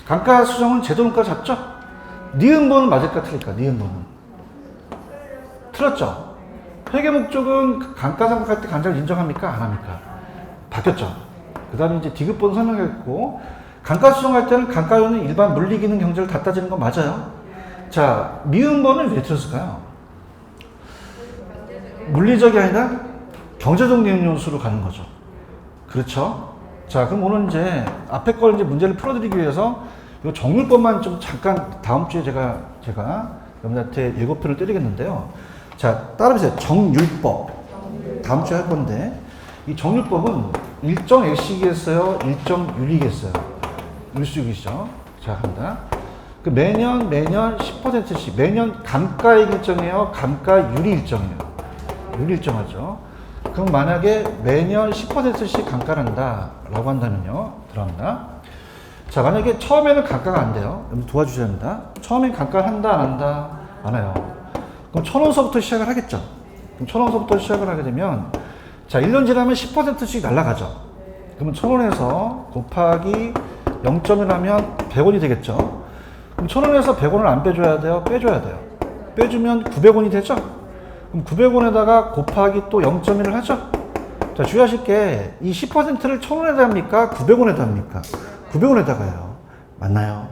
감가 수정은 제도론가 잡죠. 니은번은 맞을까 틀릴까? 니은번은 틀렸죠. 회계 목적은 감가상각 할 때 간접을 인정합니까? 안 합니까? 바뀌었죠. 그 다음에 이제 디귿번 설명했고, 감가 수정할 때는 감가요는 일반 물리기능 경제를 다 따지는 거 맞아요. 자, 미음번은 왜 틀렸을까요? 물리적이 아니라 경제적 내용 연수로 가는 거죠. 그렇죠? 자, 그럼 오늘 이제 앞에 걸 이제 문제를 풀어드리기 위해서 이 정률법만 좀 잠깐 다음 주에 제가 여러분한테 예고편을 드리겠는데요. 자, 따라보세요. 정률법. 다음 주에 할 건데, 이 정률법은 일정 액식이겠어요? 일정 유리겠어요? 일수익이죠. 자, 갑니다. 그 매년 10%씩, 매년 감가액 일정이에요? 감가율이 일정이에요? 율이 일정하죠. 그럼 만약에 매년 10%씩 감가를 한다 라고 한다면요, 들어갑니다. 자, 만약에 처음에는 감가가 안 돼요. 여러분 도와주셔야 합니다. 처음엔 감가를 한다 안 한다? 안 해요. 그럼 1,000원서부터 시작을 하겠죠. 그럼 1,000원서부터 시작을 하게 되면, 자, 1년 지나면 10%씩 날라가죠. 그러면 1,000원에서 곱하기 0.1하면 100원이 되겠죠. 그럼 1,000원에서 100원을 안 빼줘야 돼요? 빼줘야 돼요. 빼주면 900원이 되죠? 그럼 900원에다가 곱하기 또 0.1을 하죠? 자, 주의하실 게, 이 10%를 1,000원에다 합니까? 900원에다 합니까? 900원에다가 해요. 맞나요?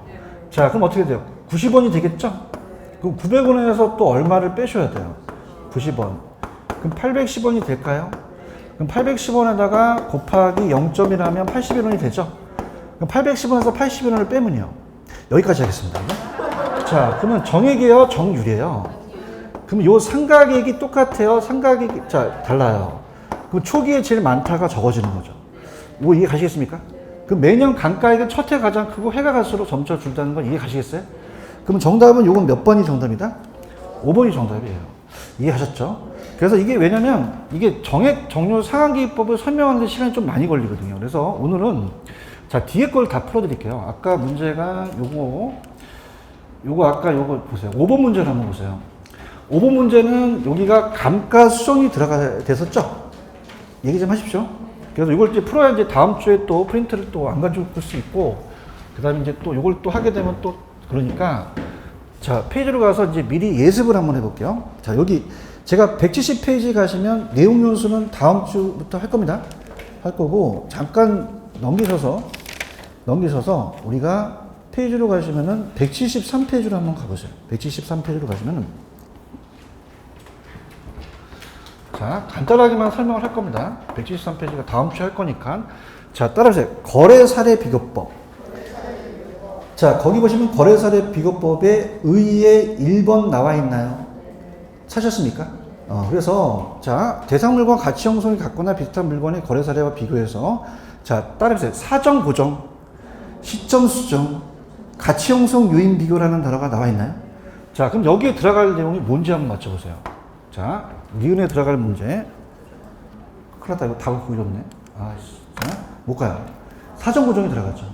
자, 그럼 어떻게 돼요? 90원이 되겠죠? 그럼 900원에서 또 얼마를 빼셔야 돼요? 90원. 그럼 810원이 될까요? 그럼 810원에다가 곱하기 0.1 하면 81원이 되죠? 그럼 810원에서 81원을 빼면요. 여기까지 하겠습니다. 자, 그러면 정액이에요? 정률이에요? 그럼 요 상각액이 똑같아요? 상각액이, 자, 달라요. 그럼 초기에 제일 많다가 적어지는 거죠. 이거 이해 가시겠습니까? 그럼 매년 감가액은 첫 해 가장 크고 해가 갈수록 점차 줄다는 건 이해 가시겠어요? 그럼 정답은 요건 몇 번이 정답이다? 5번이 정답이에요. 이해하셨죠? 그래서 이게 왜냐면 이게 정액, 정률, 상한기법을 설명하는데 시간이 좀 많이 걸리거든요. 그래서 오늘은 자, 뒤에 걸 다 풀어드릴게요. 아까 문제가 요거 아까 요거 보세요. 5번 문제를 한번 보세요. 5번 문제는 여기가 감가 수정이 들어가 됐었죠? 얘기 좀 하십시오. 그래서 이걸 이제 풀어야 이제 다음 주에 또 프린트를 또 안 가져올 수 있고, 그 다음에 이제 또 이걸 또 하게 되면 또 그러니까, 자, 페이지로 가서 이제 미리 예습을 한번 해볼게요. 자, 여기 제가 170페이지 가시면 내용 연수는 다음 주부터 할 겁니다. 할 거고, 잠깐 넘기셔서 우리가 페이지로 가시면은 173페이지로 한번 가보세요. 173페이지로 가시면은, 자, 간단하게만 설명을 할 겁니다. 173페이지가 다음 주에 할 거니까. 자, 따라오세요. 거래사례 비교법. 자, 거기 보시면 거래사례 비교법에 의의 1번 나와 있나요? 찾으셨습니까? 그래서, 자, 대상 물건 가치 형성이 같거나 비슷한 물건의 거래사례와 비교해서, 자, 따라오세요. 사정 고정, 시점 수정, 가치 형성 요인 비교라는 단어가 나와 있나요? 자, 그럼 여기에 들어갈 내용이 뭔지 한번 맞춰보세요. 자, 니은에 들어갈 문제. 큰일 났다. 이거 답을 보기 좋네. 아이씨. 못 가요. 사전 고정이 들어가죠.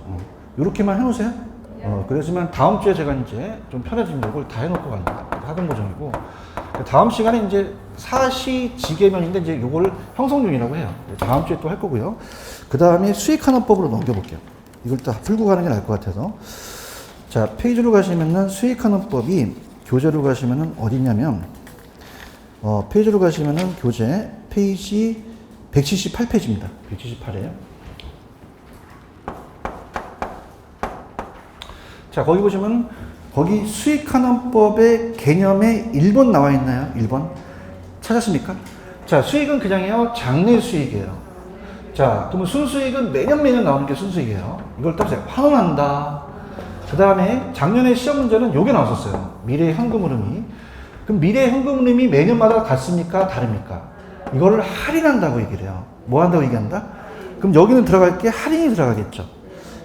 이렇게만 해놓으세요. 그러지만 다음 주에 제가 이제 좀 편해지면 이걸 다 해놓고 갑니다. 사전 고정이고. 다음 시간에 이제 사시지계면인데 이제 요거를 형성중이라고 해요. 다음 주에 또 할 거고요. 그 다음에 수익환원법으로 넘겨볼게요. 이걸 다 풀고 가는 게 나을 것 같아서. 자, 페이지로 가시면은 수익환원법이 교재로 가시면은 어디냐면, 페이지로 가시면은 교재 페이지 178페이지입니다. 178이에요. 자, 거기 보시면 거기 수익환원법의 개념에 1번 나와 있나요? 1번. 찾았습니까? 자, 수익은 그냥요, 장래 수익이에요. 자, 그러면 순수익은 매년 나오는 게 순수익이에요. 이걸 따라서 환원한다. 그 다음에 작년에 시험 문제는 요게 나왔었어요. 미래의 현금 흐름이. 그럼 미래의 현금 흐름이 매년마다 같습니까? 다릅니까? 이거를 할인한다고 얘기를 해요. 뭐 한다고 얘기한다? 그럼 여기는 들어갈 게 할인이 들어가겠죠.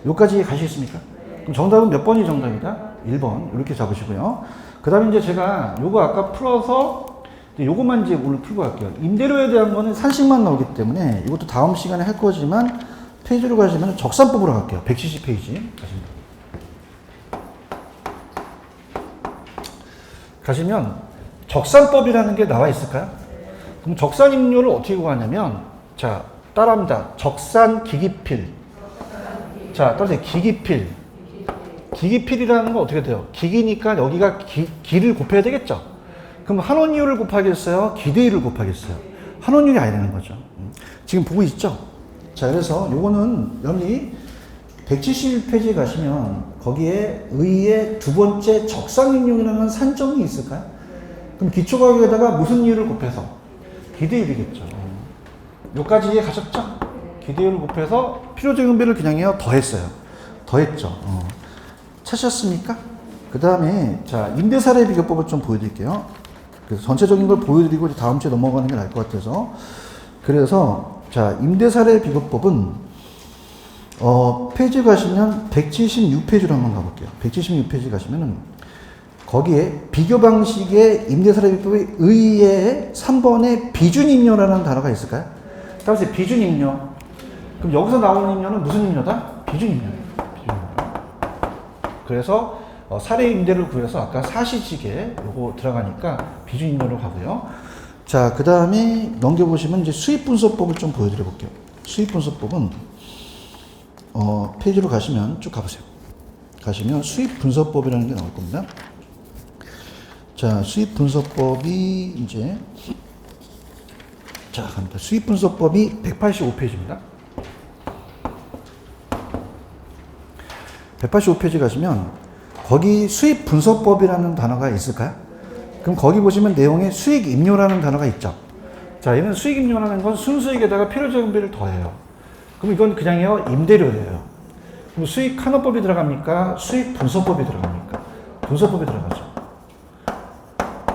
요까지 가시겠습니까? 그럼 정답은 몇 번이 정답이다? 1번. 이렇게 잡으시고요. 그 다음에 이제 제가 요거 아까 풀어서 요것만 이제 오늘 풀고 갈게요. 임대료에 대한 거는 산식만 나오기 때문에 이것도 다음 시간에 할 거지만 페이지로 가시면 적산법으로 갈게요. 170페이지. 가시면 적산법이라는 게 나와 있을까요? 그럼 적산임료를 어떻게 구하냐면, 자, 따라합니다. 적산기기필. 자, 따라서 기기필. 기기필이라는 건 어떻게 돼요? 기기니까 여기가 기를 곱해야 되겠죠? 그럼 환원이율을 곱하겠어요? 기대율을 곱하겠어요? 환원이율이 아니라는 거죠. 지금 보고 있죠? 자, 그래서 요거는 여기 171페이지에 가시면 거기에 의의 두 번째 적산임용이라는 산정이 있을까요? 그럼 기초가격에다가 무슨 이율을 곱해서? 기대율이겠죠. 요까지 이해 가셨죠? 기대율을 곱해서 필요적용비를 그냥요 더했어요. 더했죠. 찾으셨습니까? 그 다음에 자, 임대사례 비교법을 좀 보여드릴게요. 그래서 전체적인 걸 보여드리고 다음 주에 넘어가는 게 나을 것 같아서. 그래서 자, 임대사례 비교법은 페이지 가시면 176페이지로 한번 가볼게요. 176페이지 가시면은 거기에 비교 방식의 임대사례 비교법의 의의 3번에 비준임료라는 단어가 있을까요? 따라서 비준임료. 그럼 여기서 나오는 임료는 무슨 임료다? 비준임료예요. 그래서 사례 임대를 구해서 아까 사시지게 요거 들어가니까 비준임료로 가고요. 자, 그 다음에 넘겨보시면 이제 수입분석법을 좀 보여드려 볼게요. 수입분석법은 페이지로 가시면 쭉 가보세요. 가시면 수입분석법이라는 게 나올 겁니다. 자, 수입분석법이 이제 자, 갑니다. 수입분석법이 185페이지입니다. 185페이지 가시면 거기 수입분석법이라는 단어가 있을까요? 그럼 거기 보시면 내용에 수익임료라는 단어가 있죠. 자, 얘는 수익임료라는 건 순수익에다가 필요적용비를 더해요. 그럼 이건 그냥요 임대료예요. 그럼 수익환원법이 들어갑니까? 수익분석법이 들어갑니까? 분석법이 들어가죠.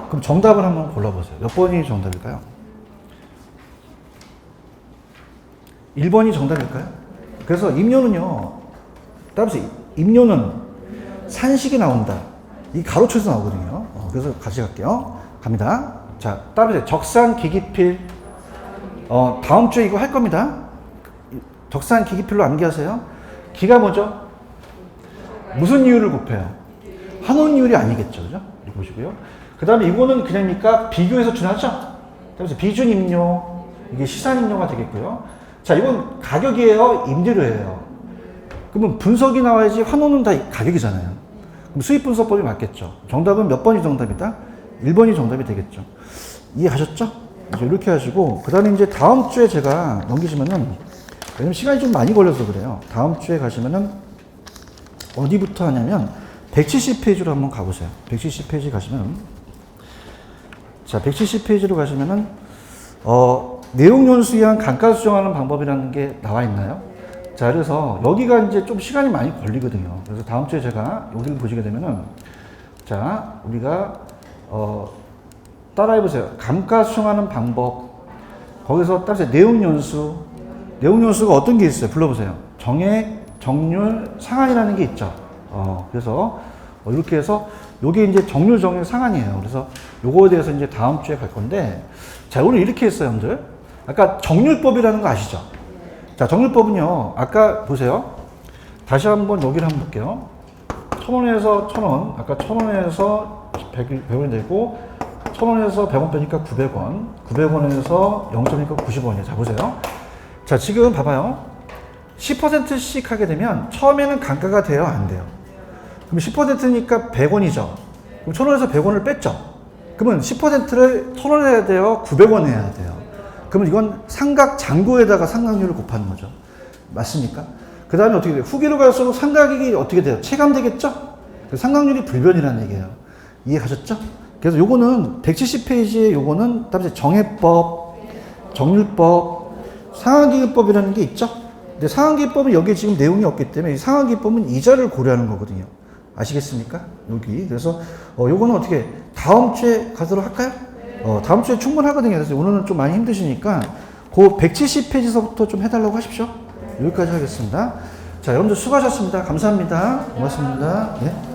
그럼 정답을 한번 골라보세요. 몇 번이 정답일까요? 1번이 정답일까요? 그래서 임료는요, 따라서 임료는 산식이 나온다. 이 가로쳐서 나오거든요. 그래서 같이 갈게요. 갑니다. 자, 따라서 적산기기필. 다음 주에 이거 할 겁니다. 적산기기필로 암기하세요. 기가 뭐죠? 무슨 이율을 곱해요? 환원이율이 아니겠죠. 그죠? 이거 보시고요. 그 다음에 이거는 그냥입니까? 비교해서 준하죠? 그래서 비준임료, 이게 시산임료가 되겠고요. 자, 이건 가격이에요? 임대료예요? 그러면 분석이 나와야지 환원은 다 가격이잖아요. 그럼 수입분석법이 맞겠죠. 정답은 몇 번이 정답이다? 1번이 정답이 되겠죠. 이해하셨죠? 이제 이렇게 하시고, 그 다음에 이제 다음 주에 제가 넘기시면은, 왜냐면 시간이 좀 많이 걸려서 그래요. 다음 주에 가시면은, 어디부터 하냐면, 170페이지로 한번 가보세요. 170페이지 가시면, 자, 170페이지로 가시면은, 내용 연수에 의한 감가 수정하는 방법이라는 게 나와 있나요? 자, 그래서 여기가 이제 좀 시간이 많이 걸리거든요. 그래서 다음 주에 제가 여기를 보시게 되면은, 자, 우리가, 따라해보세요. 감가 수정하는 방법. 거기서 따라서 내용 연수. 내용 연수가 어떤 게 있어요? 불러보세요. 정액, 정률, 상한이라는 게 있죠. 그래서 이렇게 해서 요게 이제 정률, 정액, 상한이에요. 그래서 요거에 대해서 이제 다음 주에 갈 건데, 자, 오늘 이렇게 했어요, 형들. 아까 정률법이라는 거 아시죠? 자, 정률법은요. 아까 보세요. 다시 한번 여기를 한번 볼게요. 1,000원에서 1,000원. 아까 1,000원에서 100원이 되고 1,000원에서 100원 빼니까 900원. 900원에서 0점이니까 90원이에요. 자, 보세요. 자, 지금 봐봐요. 10%씩 하게 되면 처음에는 감가가 돼요? 안 돼요? 그럼 10%니까 100원이죠. 그럼 1,000원에서 100원을 뺐죠. 그러면 10%를 1,000원 해야 돼요? 900원 해야 돼요? 그러면 이건 삼각 잔고에다가 상각률을 곱하는 거죠. 맞습니까? 그 다음에 어떻게 돼요? 후기로 갈수록 상각이 어떻게 돼요? 체감되겠죠? 상각률이 불변이라는 얘기예요. 이해 가셨죠? 그래서 요거는 170페이지에 요거는 다음에 정해법, 정률법, 상한기법이라는 게 있죠? 근데 상한기법은 여기에 지금 내용이 없기 때문에 이 상한기법은 이자를 고려하는 거거든요. 아시겠습니까? 여기. 그래서 요거는 어떻게 다음 주에 가도록 할까요? 다음 주에 충분하거든요. 그래서 오늘은 좀 많이 힘드시니까 그 170페이지서부터 좀 해달라고 하십시오. 여기까지 하겠습니다. 자, 여러분들 수고하셨습니다. 감사합니다. 고맙습니다. 네.